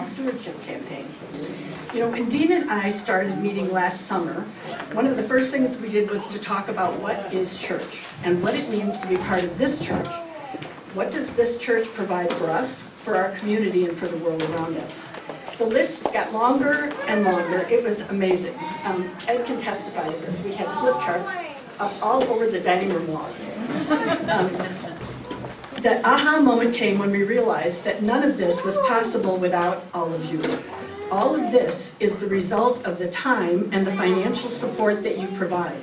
Stewardship campaign. You know, when Dean and I started meeting last summer, one of the first things we did was to talk about what is church and what it means to be part of this church. What does this church provide for us, for our community, and for the world around us? The list got longer and longer. It was amazing. Ed can testify to this. We had flip charts up all over the dining room walls. The aha moment came when we realized that none of this was possible without all of you. All of this is the result of the time and the financial support that you provide.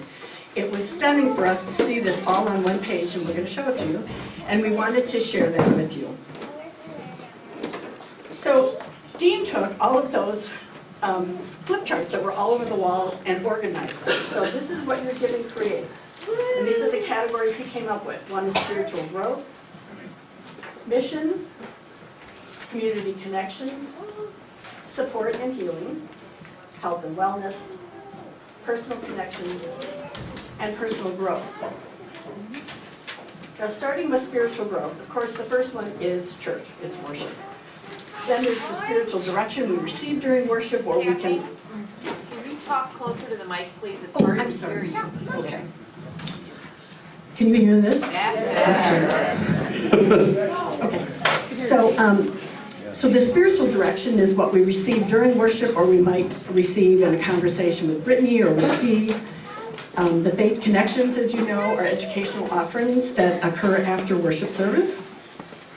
It was stunning for us to see this all on one page, and we're going to show it to you, and we wanted to share that with you. So Dean took all of those flip charts that were all over the walls and organized them. So this is what your giving creates. And these are the categories he came up with. One is spiritual growth, mission, community connections, support and healing, health and wellness, personal connections, and personal growth. Now, starting with spiritual growth, of course, the first one is church, it's worship. Then there's the spiritual direction we receive during worship, or we can... Can you talk closer to the mic, please? It's Oh, hard I'm to sorry. hear you. Okay. Can you hear this? Okay. So the spiritual direction is what we receive during worship, or we might receive in a conversation with Brittany or with Dee. The faith connections, as you know, are educational offerings that occur after worship service.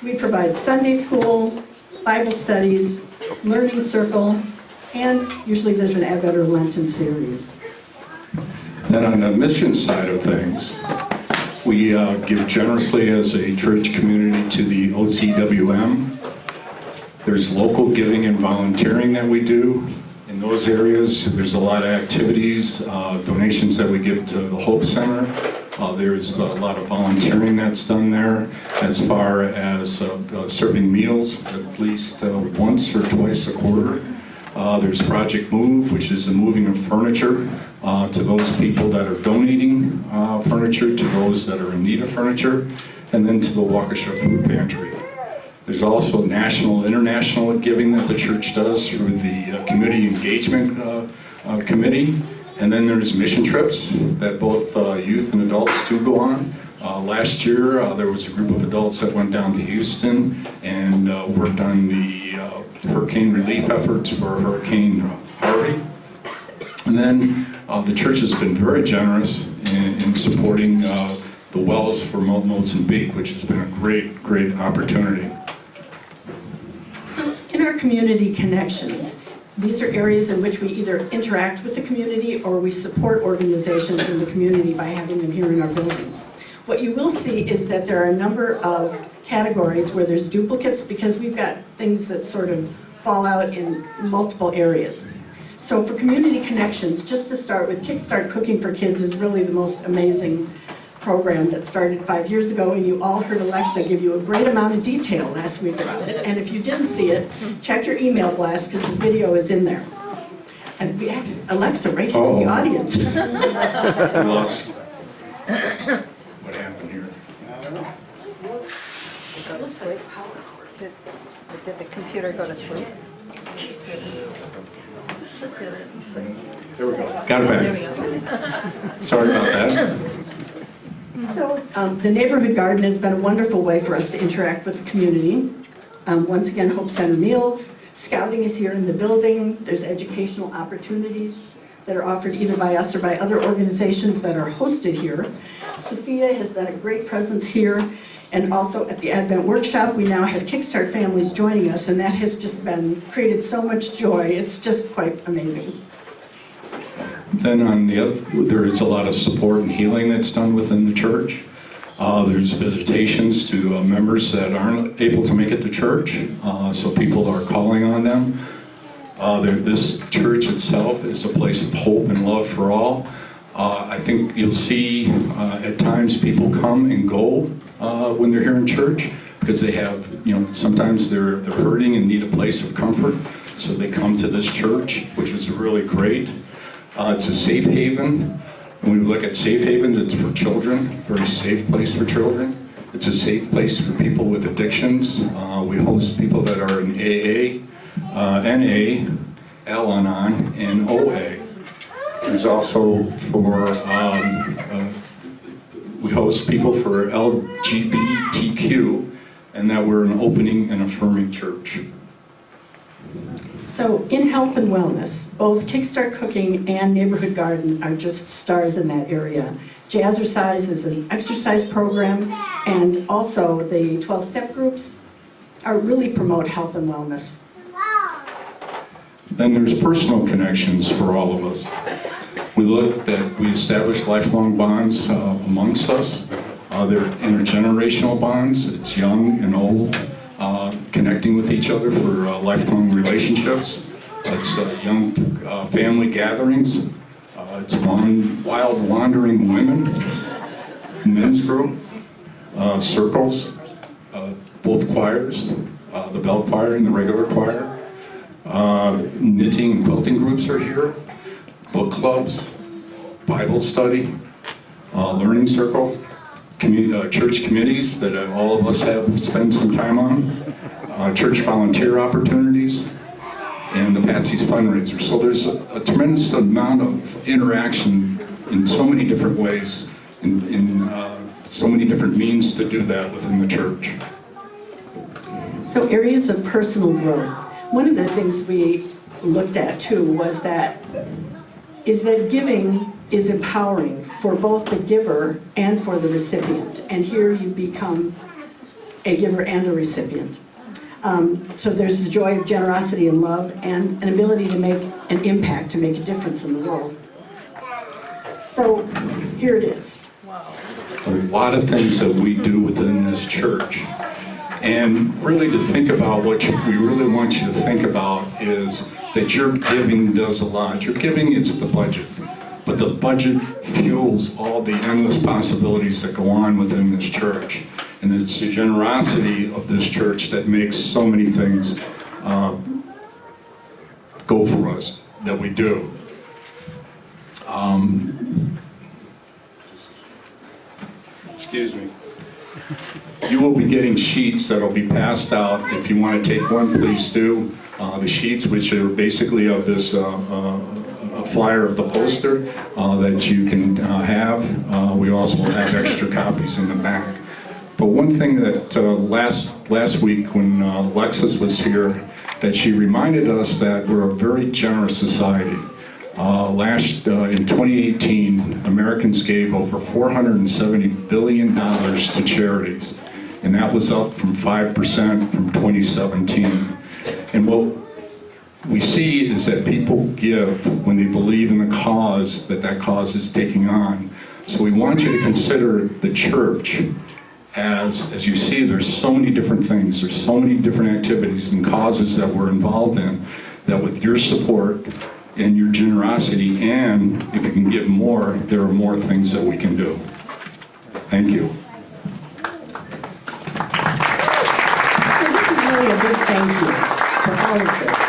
We provide Sunday school, Bible studies, learning circle, and usually there's an Advent or Lenten series. Then on the mission side of things, we give generously as a church community to the OCWM. There's local giving and volunteering that we do. In those areas, there's a lot of activities, donations that we give to the Hope Center. There's a lot of volunteering that's done there as far as serving meals at least once or twice a quarter. There's Project Move, which is the moving of furniture to those people that are donating furniture, to those that are in need of furniture, and then to the Waukesha Food Pantry. There's also national, international giving that the church does through the Community Engagement Committee. And then there's mission trips that both youth and adults do go on. Last year, there was a group of adults that went down to Houston and worked on the hurricane relief efforts for Hurricane Harvey. And then the church has been very generous in supporting the wells for Mozambique, which has been a great, great opportunity. So in our community connections, these are areas in which we either interact with the community or we support organizations in the community by having them here in our building. What you will see is that there are a number of categories where there's duplicates because we've got things that sort of fall out in multiple areas. So for community connections, just to start with, Kickstart Cooking for Kids is really the most amazing program that started 5 years ago, and you all heard Alexa give you a great amount of detail last week about it. And if you didn't see it, check your email blast because the video is in there. And we had Alexa right here in the audience. We lost. What happened here? Go to sleep. Did the computer go to sleep? There we go. Got it back. Sorry about that. So the neighborhood garden has been a wonderful way for us to interact with the community. Once again, Hope Center meals. Scouting is here in the building. There's educational opportunities that are offered either by us or by other organizations that are hosted here. Sophia has been a great presence here. And also at the Advent Workshop, we now have Kickstart families joining us, and that has just created so much joy. It's just quite amazing. Then on the other, there is a lot of support and healing that's done within the church. There's visitations to members that aren't able to make it to church, so people are calling on them. This church itself is a place of hope and love for all. I think you'll see at times people come and go when they're here in church because they have, sometimes they're hurting and need a place of comfort, so they come to this church, which is really great. It's a safe haven. When we look at safe haven, it's for children, very safe place for children. It's a safe place for people with addictions. We host people that are in AA, NA, Al-Anon, and OA. There's also we host people for LGBTQ, and that we're an opening and affirming church. So in health and wellness, both Kickstart Cooking and Neighborhood Garden are just stars in that area. Jazzercise is an exercise program, and also the 12-step groups really promote health and wellness. Then there's personal connections for all of us. We establish lifelong bonds amongst us. They're intergenerational bonds. It's young and old connecting with each other for lifelong relationships. It's young family gatherings. It's wild wandering women, men's group, circles, both choirs, the bell choir and the regular choir. Knitting and quilting groups are here. Book clubs, Bible study, learning circle, church committees that all of us have spent some time on, church volunteer opportunities, and the Patsy's fundraiser. So there's a tremendous amount of interaction in so many different ways, in so many different means to do that within the church. So areas of personal growth. One of the things we looked at too was that giving is empowering for both the giver and for the recipient. And here you become a giver and a recipient. So there's the joy of generosity and love and an ability to make an impact, to make a difference in the world. So here it is. A lot of things that we do within this church. And really to think about what we really want you to think about is that your giving does a lot. Your giving is the budget, but the budget fuels all the endless possibilities that go on within this church. And it's the generosity of this church that makes so many things go for us that we do. Excuse me. You will be getting sheets that will be passed out. If you want to take one, please do. The sheets, which are basically of this a flyer of the poster that you can have. We also have extra copies in the back. But one thing that last week when Alexis was here, that she reminded us that we're a very generous society. In 2018, Americans gave over $470 billion to charities, and that was up from 5% from 2017. And what we see is that people give when they believe in the cause that cause is taking on. So we want you to consider the church as you see, there's so many different things, there's so many different activities and causes that we're involved in, that with your support and your generosity, and if you can give more, there are more things that we can do. Thank you. So this is really a big thank you for all of this.